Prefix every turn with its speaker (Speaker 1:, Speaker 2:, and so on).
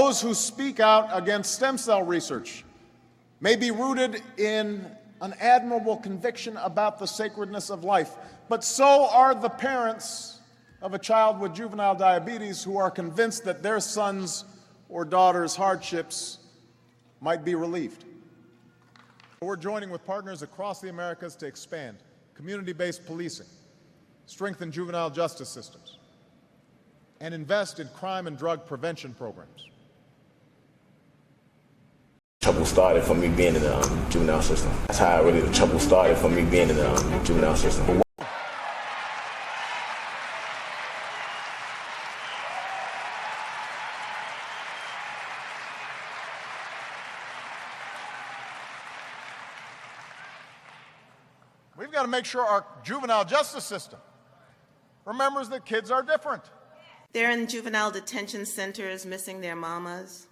Speaker 1: Those who speak out against stem cell research may be rooted in an admirable conviction about the sacredness of life, but so are the parents of a child with juvenile diabetes who are convinced that their son's or daughter's hardships might be relieved. We're joining with partners across the Americas to expand community-based policing, strengthen juvenile justice systems, and invest in crime and drug prevention programs.
Speaker 2: Trouble started from me being in the juvenile system. That's how the trouble started from me being in the juvenile system.
Speaker 1: We've got to make sure our juvenile justice system remembers that kids are different.
Speaker 3: They're in juvenile detention centers missing their mamas.